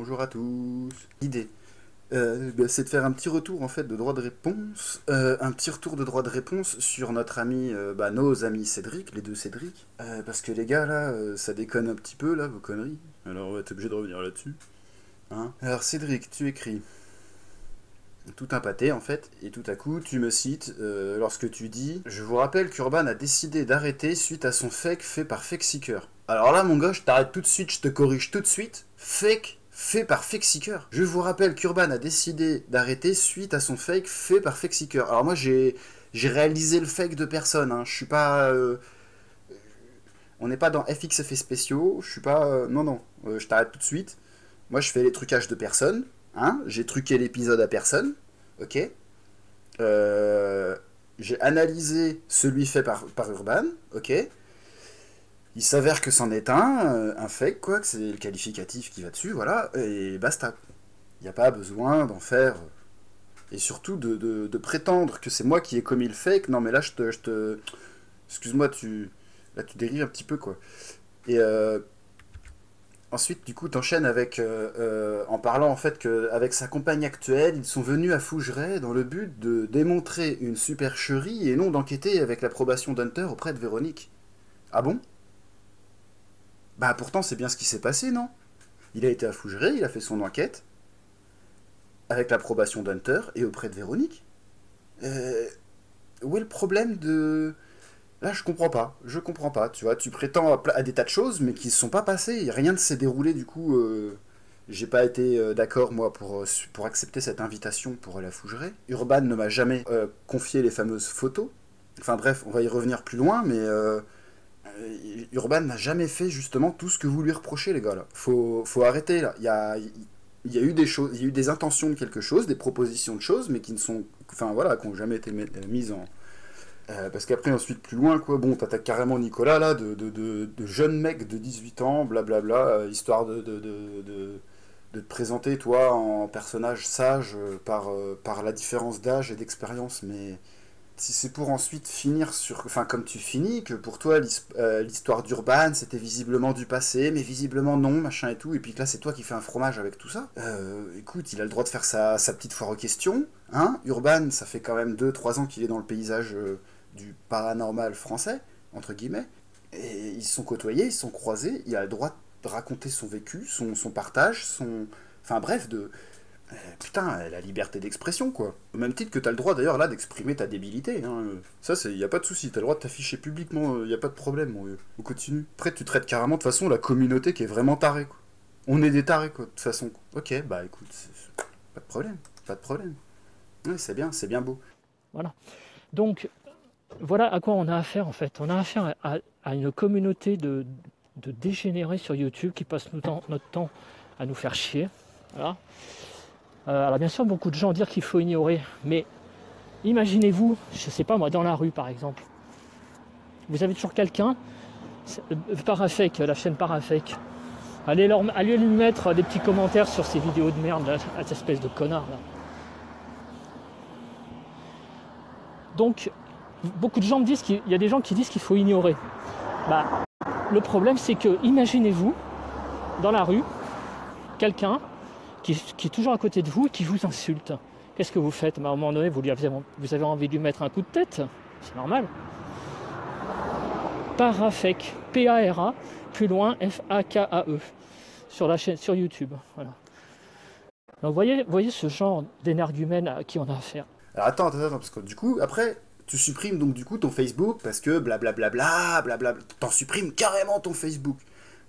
bonjour à tous. L'idée, c'est de faire un petit retour en fait de droit de réponse, un petit retour de droit de réponse sur notre ami, nos amis Cédric, les deux Cédric, parce que les gars là, ça déconne un petit peu là, vos conneries. Alors on va être obligé de revenir là-dessus. Hein. Alors Cédric, tu écris tout un pâté en fait, et tout à coup tu me cites lorsque tu dis «Je vous rappelle qu'Urban a décidé d'arrêter suite à son fake fait par FakeSeeker». Alors là mon gars, je t'arrête tout de suite, je te corrige tout de suite. Fake fait par FakeSeeker. Je vous rappelle qu'Urban a décidé d'arrêter suite à son fake fait par FakeSeeker. Alors moi j'ai réalisé le fake de personne, hein. Je suis pas... on n'est pas dans FX effets spéciaux, je suis pas... non, non, je t'arrête tout de suite. Moi je fais les trucages de personne, hein. J'ai truqué l'épisode à personne, ok. J'ai analysé celui fait par Urban, ok. Il s'avère que c'en est un fake, quoi, que c'est le qualificatif qui va dessus, voilà, et basta. Il n'y a pas besoin d'en faire... Et surtout de prétendre que c'est moi qui ai commis le fake. Non mais là je te... Excuse-moi, là tu dérives un petit peu, quoi. Et ensuite du coup t'enchaînes avec... en parlant en fait qu'avec sa compagne actuelle, ils sont venus à Fougeray dans le but de démontrer une supercherie et non d'enquêter avec l'approbation d'Hunter auprès de Véronique. Ah bon? Bah pourtant c'est bien ce qui s'est passé, non? Il a été à Fougeray, il a fait son enquête, avec l'approbation d'Hunter et auprès de Véronique. Euh, Où est le problème de... Là je comprends pas, tu vois, tu prétends à des tas de choses mais qui ne se sont pas passées, rien ne s'est déroulé du coup... J'ai pas été d'accord moi pour accepter cette invitation pour aller à Fougeray. Urban ne m'a jamais confié les fameuses photos. Enfin bref, on va y revenir plus loin, mais... Urban n'a jamais fait justement tout ce que vous lui reprochez, les gars. Là. Faut arrêter là. Il y a eu des choses, il y a eu des intentions de quelque chose, des propositions de choses, mais qui ne sont, enfin voilà, qui n'ont jamais été mises en. Parce qu'après ensuite plus loin quoi, bon t'attaques carrément Nicolas là, de jeune mec de 18 ans, blablabla, histoire de te présenter toi en personnage sage par la différence d'âge et d'expérience, mais si c'est pour ensuite finir sur... Enfin, comme tu finis, que pour toi, l'histoire d'Urban, c'était visiblement du passé, mais visiblement non, machin et tout, et puis que là, c'est toi qui fais un fromage avec tout ça. Écoute, il a le droit de faire sa petite foire aux questions, hein. Urban, ça fait quand même 2 3 ans qu'il est dans le paysage du paranormal français, entre guillemets, et ils se sont côtoyés, ils se sont croisés, il a le droit de raconter son vécu, son partage, son... Enfin bref, putain, la liberté d'expression, quoi. Au même titre que t'as le droit, d'ailleurs, là, d'exprimer ta débilité. Hein. Ça, y a pas de souci. T'as le droit de t'afficher publiquement, y a pas de problème, mon vieux. On continue. Après, tu traites carrément, de toute façon, la communauté qui est vraiment tarée, quoi. On est des tarés, quoi, de toute façon. Ok, bah écoute, pas de problème. Pas de problème. Ouais, c'est bien beau. Voilà. Donc, voilà à quoi on a affaire, en fait. On a affaire à une communauté de dégénérés sur YouTube qui passent notre temps à nous faire chier. Voilà. Alors bien sûr, beaucoup de gens disent qu'il faut ignorer, mais imaginez-vous, je sais pas moi, dans la rue par exemple, vous avez toujours quelqu'un, Parafake, la chaîne Parafake, allez lui mettre des petits commentaires sur ces vidéos de merde, là, cette espèce de connard là. Donc, beaucoup de gens me disent qu'il y a des gens qui disent qu'il faut ignorer. Bah, le problème c'est que, imaginez-vous, dans la rue, quelqu'un qui est toujours à côté de vous et qui vous insulte. Qu'est-ce que vous faites? À un moment donné, vous avez envie de lui mettre un coup de tête. C'est normal. Parafake, P-A-R-A, plus loin, F-A-K-A-E, sur la chaîne, sur YouTube. Voilà. Donc voyez ce genre d'énergumène à qui on a affaire. Alors attends, parce que du coup, après, tu supprimes donc du coup ton Facebook parce que blablabla, t'en supprimes carrément ton Facebook.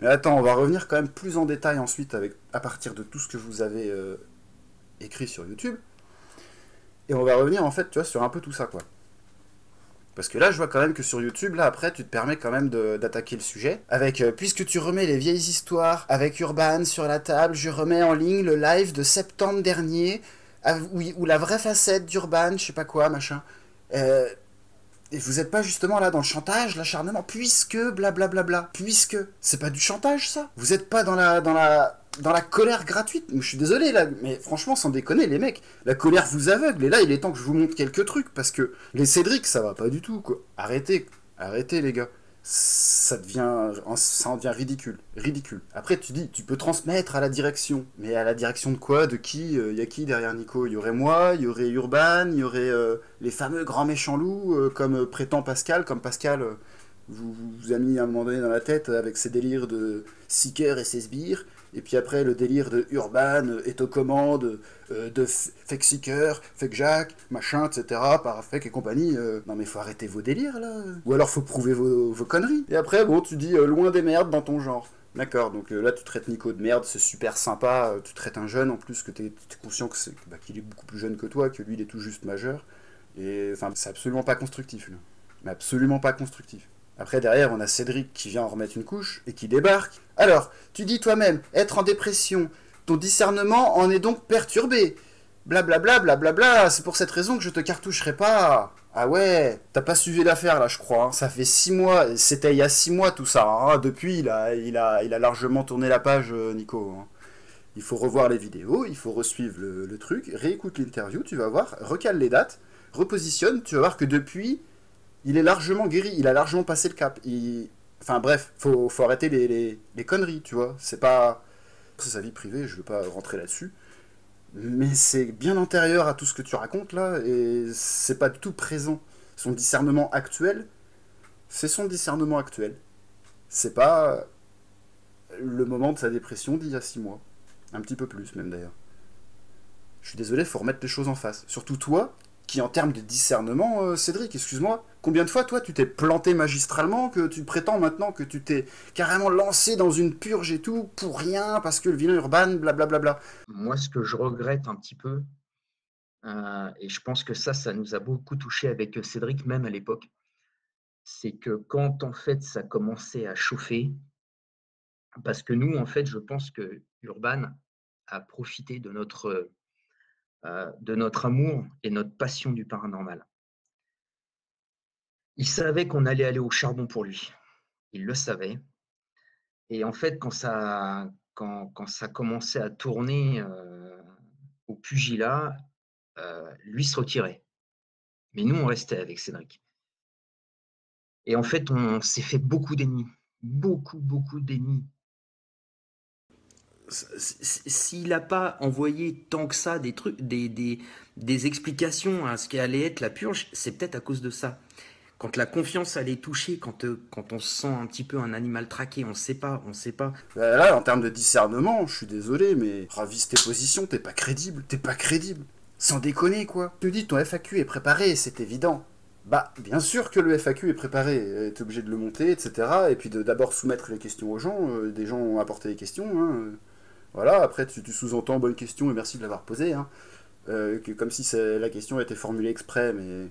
Mais attends, on va revenir quand même plus en détail ensuite à partir de tout ce que vous avez écrit sur YouTube. Et on va revenir en fait, tu vois, sur un peu tout ça, quoi. Parce que là, je vois quand même que sur YouTube, là, après, tu te permets quand même d'attaquer le sujet. Avec, puisque tu remets les vieilles histoires avec Urban sur la table, je remets en ligne le live de septembre dernier, où la vraie facette d'Urban, je sais pas quoi, machin. Et vous êtes pas justement là dans le chantage, l'acharnement, puisque blablabla, puisque c'est pas du chantage ça. Vous êtes pas dans la colère gratuite. Je suis désolé là, mais franchement sans déconner les mecs, la colère vous aveugle. Et là il est temps que je vous montre quelques trucs parce que les Cédric ça va pas du tout quoi. Arrêtez les gars. ça en devient ridicule, ridicule. Après, tu dis, tu peux transmettre à la direction, mais à la direction de quoi, de qui, y a qui derrière Nico? Il y aurait moi, il y aurait Urban, il y aurait les fameux grands méchants loups, comme prétend Pascal, comme Pascal vous a mis à un moment donné dans la tête avec ses délires de Seeker et ses sbires, et puis après le délire de Urban est aux commandes de Fake Seeker, Fake Jack, machin, etc., par Fake et compagnie. Non mais faut arrêter vos délires là. Ou alors faut prouver vos conneries. Et après, bon, tu dis loin des merdes dans ton genre. D'accord, donc là tu traites Nico de merde, c'est super sympa, tu traites un jeune en plus, que t'es conscient que qu'il est beaucoup plus jeune que toi, que lui il est tout juste majeur. Et enfin, c'est absolument pas constructif là. Mais absolument pas constructif. Après, derrière, on a Cédric qui vient en remettre une couche et qui débarque. Alors, tu dis toi-même, être en dépression, ton discernement en est donc perturbé. Blablabla, blablabla, c'est pour cette raison que je te cartoucherai pas. Ah ouais, t'as pas suivi l'affaire là, je crois. Hein. Ça fait 6 mois, c'était il y a 6 mois tout ça. Hein. Depuis, il a largement tourné la page, Nico. Hein. Il faut revoir les vidéos, il faut resuivre le truc, réécoute l'interview, tu vas voir, recale les dates, repositionne, tu vas voir que depuis, il est largement guéri, il a largement passé le cap. Enfin bref, faut arrêter les conneries, tu vois. C'est pas... C'est sa vie privée, je veux pas rentrer là-dessus. Mais c'est bien antérieur à tout ce que tu racontes là, et c'est pas du tout présent. Son discernement actuel, c'est son discernement actuel. C'est pas le moment de sa dépression d'il y a 6 mois. Un petit peu plus même d'ailleurs. Je suis désolé, faut remettre les choses en face. Surtout toi, qui en termes de discernement, Cédric, excuse-moi, combien de fois toi tu t'es planté magistralement, que tu prétends maintenant que tu t'es carrément lancé dans une purge et tout, pour rien, parce que le vilain urbain, blablabla. Moi, ce que je regrette un petit peu, et je pense que ça nous a beaucoup touché avec Cédric, même à l'époque, c'est que quand en fait ça commençait à chauffer, parce que nous, en fait, je pense que Urban a profité de notre amour et notre passion du paranormal. Il savait qu'on allait aller au charbon pour lui. Il le savait. Et en fait, quand ça commençait à tourner au pugilat, lui se retirait. Mais nous, on restait avec Cédric. Et en fait, on s'est fait beaucoup d'ennemis. Beaucoup, beaucoup d'ennemis. S'il n'a pas envoyé tant que ça des trucs, des explications à ce qu'allait être la purge, c'est peut-être à cause de ça. Quand la confiance allait toucher, quand on se sent un petit peu un animal traqué, on ne sait pas, on sait pas. Là, en termes de discernement, je suis désolé, mais ravise tes positions, t'es pas crédible. Sans déconner, quoi. Tu dis ton FAQ est préparé, c'est évident. Bah, bien sûr que le FAQ est préparé, t'es obligé de le monter, etc. Et puis de d'abord soumettre les questions aux gens, des gens ont apporté les questions, hein. Voilà, après tu sous-entends bonne question et merci de l'avoir posée, hein. Comme si la question était formulée exprès, mais...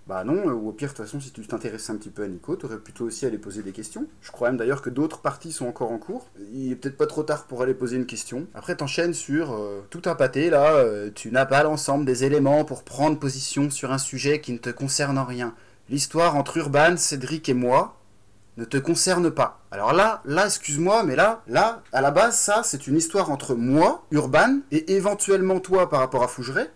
Bah non, ou au pire, de toute façon, si tu t'intéressais un petit peu à Nico, t'aurais plutôt aussi à aller poser des questions. Je crois même d'ailleurs que d'autres parties sont encore en cours. Il est peut-être pas trop tard pour aller poser une question. Après, t'enchaînes sur tout un pâté, là, tu n'as pas l'ensemble des éléments pour prendre position sur un sujet qui ne te concerne en rien. L'histoire entre Urban, Cédric et moi ne te concerne pas. Alors là, excuse-moi, mais là, à la base, ça, c'est une histoire entre moi, Urban, et éventuellement toi par rapport à Fougeray.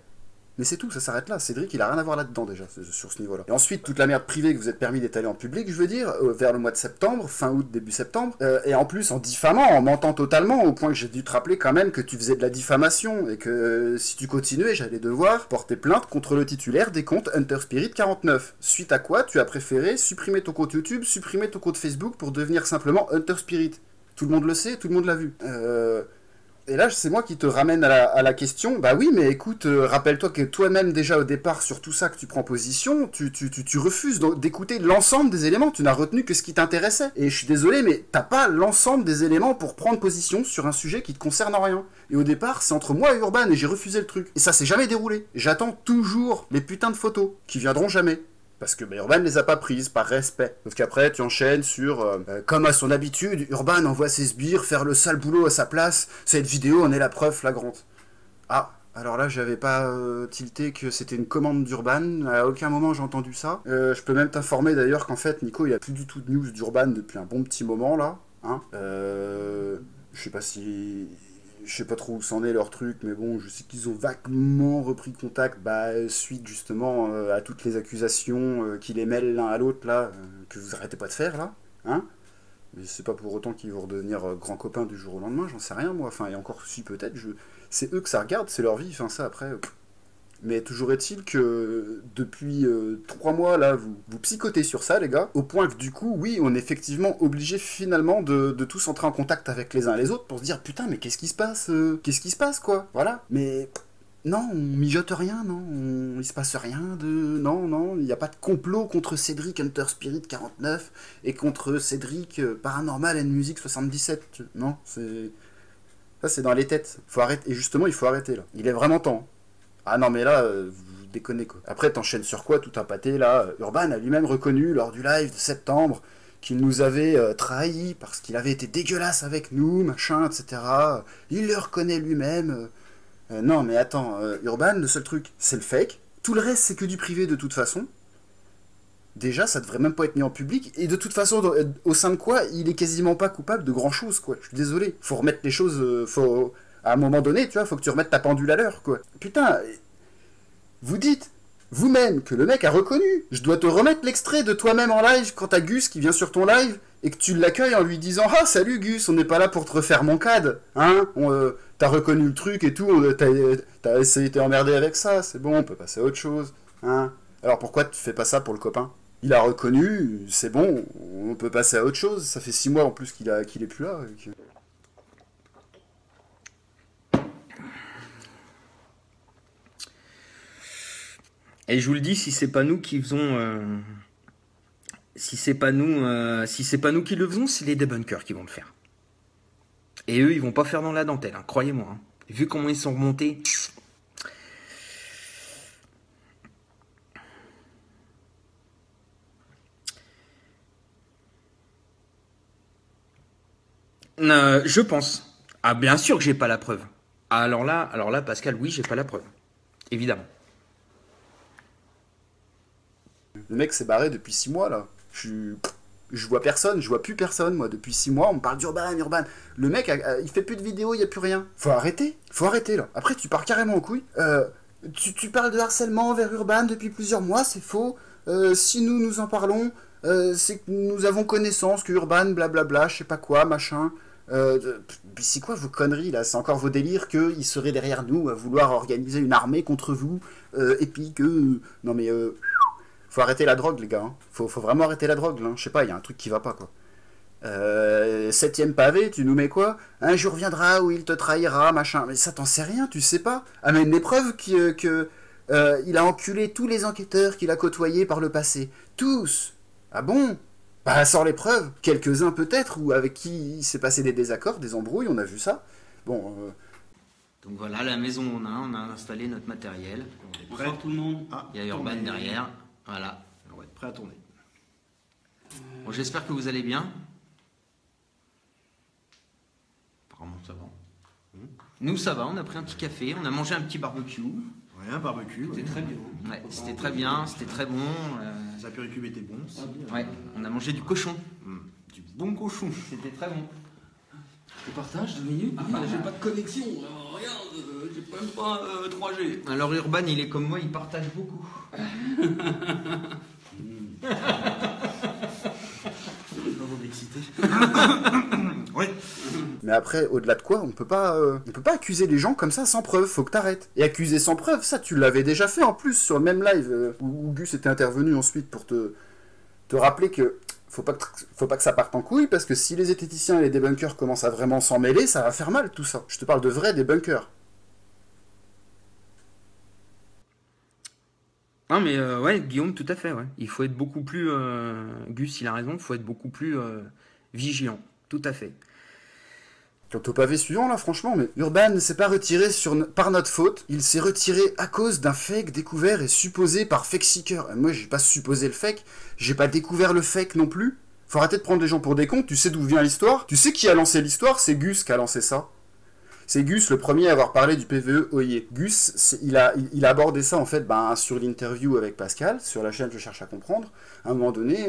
Mais c'est tout, ça s'arrête là. Cédric, il a rien à voir là-dedans déjà, sur ce niveau-là. Et ensuite, toute la merde privée que vous êtes permis d'étaler en public, je veux dire, vers le mois de septembre, fin août, début septembre, et en plus en diffamant, en mentant totalement, au point que j'ai dû te rappeler quand même que tu faisais de la diffamation, et que si tu continuais, j'allais devoir porter plainte contre le titulaire des comptes Hunter Spirit 49. Suite à quoi, tu as préféré supprimer ton compte YouTube, supprimer ton compte Facebook pour devenir simplement Hunter Spirit. Tout le monde le sait, tout le monde l'a vu. Et là, c'est moi qui te ramène à la question. Bah oui, mais écoute, rappelle-toi que toi-même, déjà au départ, sur tout ça que tu prends position, tu refuses d'écouter l'ensemble des éléments. Tu n'as retenu que ce qui t'intéressait. Et je suis désolé, mais t'as pas l'ensemble des éléments pour prendre position sur un sujet qui te concerne en rien. Et au départ, c'est entre moi et Urban, et j'ai refusé le truc. Et ça s'est jamais déroulé. J'attends toujours les putains de photos, qui viendront jamais. Parce que Urban ne les a pas prises, par respect. Sauf qu'après, tu enchaînes sur... comme à son habitude, Urban envoie ses sbires faire le sale boulot à sa place. Cette vidéo en est la preuve flagrante. Ah, alors là, j'avais pas tilté que c'était une commande d'Urban. À aucun moment, j'ai entendu ça. Je peux même t'informer d'ailleurs qu'en fait, Nico, il a plus du tout de news d'Urban depuis un bon petit moment, là. Hein, je sais pas si... Je sais pas trop où c'en est leur truc, mais bon, je sais qu'ils ont vaguement repris contact, suite justement à toutes les accusations qui les mêlent l'un à l'autre, là, que vous arrêtez pas de faire, là. hein. Mais c'est pas pour autant qu'ils vont redevenir grands copains du jour au lendemain, j'en sais rien moi. Enfin, et encore si peut-être, c'est eux que ça regarde, c'est leur vie, enfin ça après. Mais toujours est-il que depuis 3 mois là, vous psychotez sur ça les gars, au point que du coup, oui, on est effectivement obligé finalement de tous entrer en contact avec les uns les autres pour se dire putain mais qu'est-ce qui se passe qu'est-ce qui se passe quoi, voilà. Mais non, on mijote rien, non, il se passe rien de... Non, il n'y a pas de complot contre Cédric Hunter Spirit 49 et contre Cédric Paranormal and Music 77. Non, ça c'est dans les têtes. Faut arrêter. Et justement, il faut arrêter là. Il est vraiment temps. Ah non mais là, vous déconnez quoi. Après t'enchaînes sur quoi tout un pâté là. Urban a lui-même reconnu lors du live de septembre qu'il nous avait trahis parce qu'il avait été dégueulasse avec nous, machin, etc. Il le reconnaît lui-même. Non mais attends, Urban, le seul truc, c'est le fake. Tout le reste, c'est que du privé de toute façon. Déjà, ça devrait même pas être mis en public. Et de toute façon, au sein de quoi, il est quasiment pas coupable de grand chose, quoi. Je suis désolé. Faut remettre les choses... à un moment donné, tu vois, faut que tu remettes ta pendule à l'heure, quoi. Putain, vous dites vous-même que le mec a reconnu. Je dois te remettre l'extrait de toi-même en live quand t'as Gus qui vient sur ton live et que tu l'accueilles en lui disant « Ah, salut Gus, on n'est pas là pour te refaire mon cad, hein, t'as reconnu le truc et tout, t'as essayé de t'emmerder avec ça, c'est bon, on peut passer à autre chose, hein. Alors pourquoi tu fais pas ça pour le copain? Il a reconnu, c'est bon, on peut passer à autre chose, ça fait 6 mois en plus qu'il est plus là. Et je vous le dis, si c'est pas nous qui faisons... si c'est pas nous qui le faisons, c'est les débunkers qui vont le faire. Et eux, ils vont pas faire dans la dentelle, hein, croyez-moi. Hein. Vu comment ils sont remontés... Je pense. Ah, bien sûr que j'ai pas la preuve. Alors là, Pascal, oui, j'ai pas la preuve. Évidemment. Le mec s'est barré depuis 6 mois là. Je vois personne, je vois plus personne moi. Depuis 6 mois, on me parle d'Urban. Le mec, il fait plus de vidéos, il y a plus rien. Faut arrêter là. Après, tu pars carrément en couille. Tu parles de harcèlement envers Urban depuis plusieurs mois, c'est faux. Si nous en parlons, c'est que nous avons connaissance que Urban, blablabla, je sais pas quoi, machin. C'est quoi vos conneries là? C'est encore vos délires qu'il serait derrière nous à vouloir organiser une armée contre vous et puis que... Non mais... Faut arrêter la drogue les gars, hein. Faut vraiment arrêter la drogue là. Je sais pas, il y a un truc qui va pas quoi. 7ème pavé, tu nous mets quoi? Un jour viendra où il te trahira, machin. Mais ça t'en sais rien, tu sais pas. Amène des preuves que il a enculé tous les enquêteurs qu'il a côtoyés par le passé. Tous. Ah bon? Bah sors les preuves. Quelques-uns peut-être, ou avec qui il s'est passé des désaccords, des embrouilles, on a vu ça. Bon... Donc voilà, la maison on a installé notre matériel. On est prêt tout le monde. Il y a Urban derrière. Voilà. On va être prêt à tourner. Bon, j'espère que vous allez bien. Apparemment ça va. Nous ça va, on a pris un petit café, on a mangé un petit barbecue. Ouais, un barbecue. C'était très bien. Ouais, c'était très bien, c'était très bon. Les apéricubes étaient bons aussi. Ouais, on a mangé du cochon. Du bon cochon. C'était très bon. Je partage 2 minutes, j'ai pas de connexion, regarde, j'ai même pas 3G. Alors Urban, il est comme moi, il partage beaucoup. Pas vous m'exciter. Oui. Mais après, au-delà de quoi, on peut pas accuser les gens comme ça sans preuve, faut que t'arrêtes. Et accuser sans preuve, ça tu l'avais déjà fait en plus sur le même live où Gus était intervenu ensuite pour te rappeler que faut pas que ça parte en couille parce que si les esthéticiens et les débunkers commencent à vraiment s'en mêler, ça va faire mal tout ça. Je te parle de vrais débunkers. Non mais ouais, Guillaume, tout à fait, ouais. Il faut être beaucoup plus... Gus, il a raison, il faut être beaucoup plus vigilant, tout à fait. Quant au pavé suivant, là, franchement, mais Urban ne s'est pas retiré par notre faute. Il s'est retiré à cause d'un fake découvert et supposé par Fake Seeker. Moi, j'ai pas supposé le fake, j'ai pas découvert le fake non plus. Faut arrêter de prendre les gens pour des cons, tu sais d'où vient l'histoire? Tu sais qui a lancé l'histoire? C'est Gus qui a lancé ça. C'est Gus le premier à avoir parlé du PVE Oyer. Gus, il a abordé ça, en fait, sur l'interview avec Pascal, sur la chaîne Je cherche à comprendre, à un moment donné,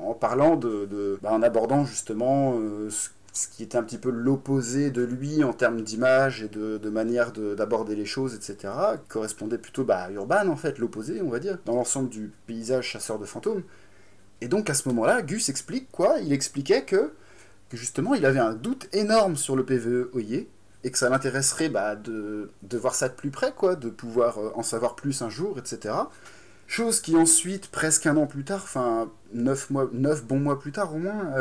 en parlant en abordant justement... ce qui était un petit peu l'opposé de lui en termes d'image et de manière d'aborder les choses, etc., correspondait plutôt à Urban, en fait, l'opposé, on va dire, dans l'ensemble du paysage chasseur de fantômes. Et donc à ce moment-là, Gus explique quoi? Il expliquait que justement il avait un doute énorme sur le PvE Oyer, et que ça l'intéresserait de voir ça de plus près, quoi, de pouvoir en savoir plus un jour, etc. Chose qui ensuite, presque un an plus tard, enfin 9 bons mois plus tard au moins,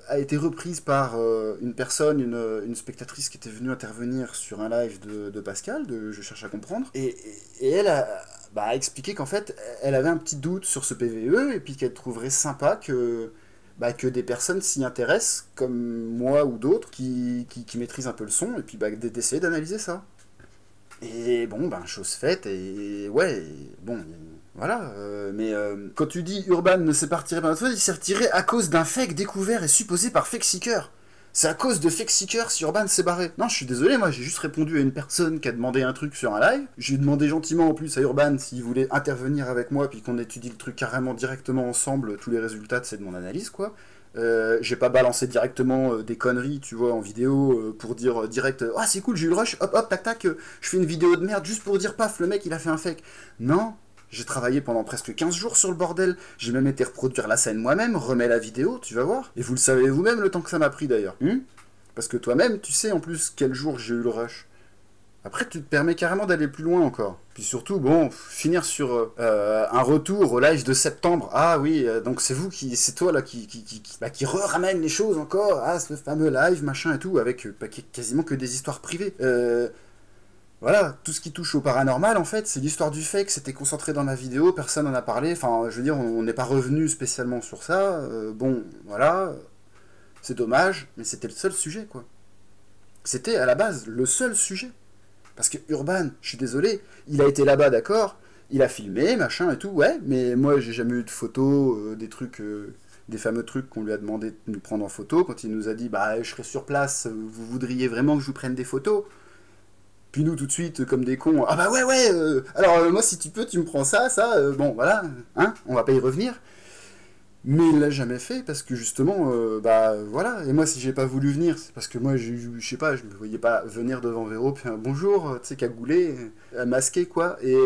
a été reprise par une personne, une spectatrice qui était venue intervenir sur un live de Pascal, de Je cherche à comprendre, et elle a expliqué qu'en fait, elle avait un petit doute sur ce PvE, et puis qu'elle trouverait sympa que des personnes s'y intéressent, comme moi ou d'autres, qui maîtrisent un peu le son, et puis d'essayer d'analyser ça. Et bon, chose faite, et ouais, bon, voilà. Mais quand tu dis Urban ne s'est pas retiré par notre faute, il s'est retiré à cause d'un fake découvert et supposé par FakeSeeker. C'est à cause de FakeSeeker si Urban s'est barré. Non, je suis désolé, moi j'ai juste répondu à une personne qui a demandé un truc sur un live. J'ai demandé gentiment en plus à Urban s'il voulait intervenir avec moi, puis qu'on étudie le truc carrément directement ensemble, tous les résultats de mon analyse, quoi. J'ai pas balancé directement des conneries, tu vois, en vidéo, pour dire direct « Ah, c'est cool, j'ai eu le rush, hop, hop, tac, tac, je fais une vidéo de merde juste pour dire, paf, le mec, il a fait un fake. » Non, j'ai travaillé pendant presque 15 jours sur le bordel, j'ai même été reproduire la scène moi-même, remets la vidéo, tu vas voir. Et vous le savez vous-même le temps que ça m'a pris, d'ailleurs. Parce que toi-même, tu sais en plus quel jour j'ai eu le rush. Après, tu te permets carrément d'aller plus loin encore. Puis surtout, bon, finir sur un retour au live de septembre. Ah oui, donc c'est toi là qui ramène les choses encore. Ah, ce fameux live, machin et tout, avec quasiment que des histoires privées. Voilà, tout ce qui touche au paranormal, en fait, c'est l'histoire du fake. C'était concentré dans ma vidéo, personne n'en a parlé. Enfin, je veux dire, on n'est pas revenu spécialement sur ça. Bon, voilà, c'est dommage, mais c'était le seul sujet, quoi. C'était à la base le seul sujet. Parce que Urban, je suis désolé, il a été là-bas, d'accord, il a filmé, machin et tout, ouais, mais moi j'ai jamais eu de photos, des trucs, des fameux trucs qu'on lui a demandé de nous prendre en photo, quand il nous a dit, je serai sur place, vous voudriez vraiment que je vous prenne des photos? Puis nous tout de suite, comme des cons, ouais, alors moi si tu peux, tu me prends ça, bon voilà, hein, on va pas y revenir. Mais il l'a jamais fait parce que justement, voilà. Et moi, si j'ai pas voulu venir, c'est parce que moi, je sais pas, je me voyais pas venir devant Véro, puis un bonjour, tu sais, cagoulé, masqué, quoi, et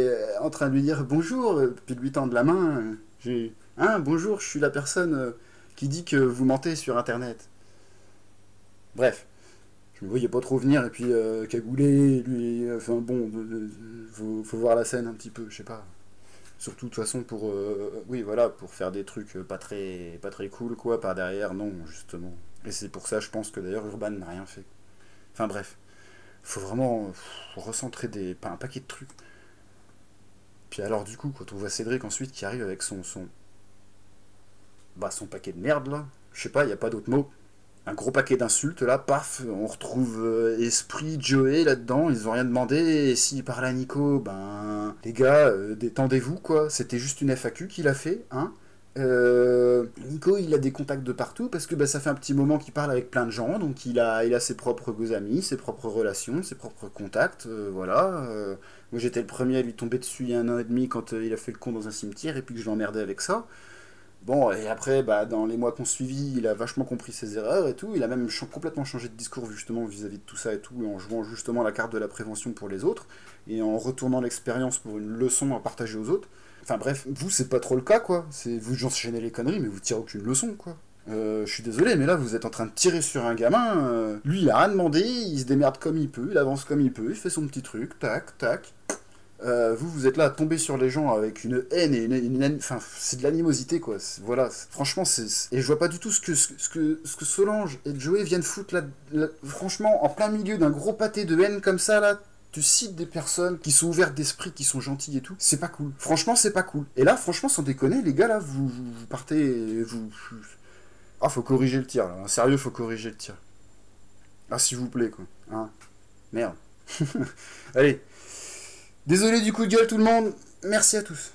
en train de lui dire bonjour, puis de lui tendre la main. Bonjour, je suis la personne qui dit que vous mentez sur Internet. Bref, je me voyais pas trop venir, et puis cagoulé, lui, faut voir la scène un petit peu, je sais pas. Surtout de toute façon pour pour faire des trucs pas très cool, quoi, par derrière, non, justement. Et c'est pour ça, je pense que d'ailleurs Urban n'a rien fait. Enfin bref, faut vraiment recentrer un paquet de trucs. Puis alors du coup, quand on voit Cédric ensuite qui arrive avec son paquet de merde là, je sais pas, y a pas d'autre mot. Un gros paquet d'insultes là, paf, on retrouve Esprit, Joey là-dedans, ils ont rien demandé, et s'il parle à Nico, les gars, détendez-vous quoi, c'était juste une FAQ qu'il a fait, hein. Nico il a des contacts de partout, parce que ça fait un petit moment qu'il parle avec plein de gens, donc il a ses propres amis, ses propres relations, ses propres contacts, voilà. Moi j'étais le premier à lui tomber dessus il y a 1 an et demi quand il a fait le con dans un cimetière, et puis que je l'emmerdais avec ça. Bon, et après, dans les mois qu'on suivi, il a vachement compris ses erreurs et tout. Il a même complètement changé de discours justement vis-à-vis de tout ça et tout, en jouant justement la carte de la prévention pour les autres, et en retournant l'expérience pour une leçon à partager aux autres. Enfin bref, vous, c'est pas trop le cas, quoi. Vous enchaînez les conneries, mais vous tirez aucune leçon, quoi. Je suis désolé, mais là, vous êtes en train de tirer sur un gamin. Lui, il a rien demandé, il se démerde comme il peut, il avance comme il peut, il fait son petit truc, tac, tac. Vous êtes là à tomber sur les gens avec une haine et enfin, c'est de l'animosité, quoi. Voilà, franchement, et je vois pas du tout ce que Solange et Joey viennent foutre là, franchement, en plein milieu d'un gros pâté de haine comme ça, là. Tu cites des personnes qui sont ouvertes d'esprit, qui sont gentilles et tout. C'est pas cool. Franchement, c'est pas cool. Et là, franchement, sans déconner, les gars, là, vous partez. Faut corriger le tir, là. Sérieux, faut corriger le tir. Ah, s'il vous plaît, quoi. Hein. Merde. Allez. Désolé du coup de gueule, tout le monde. Merci à tous.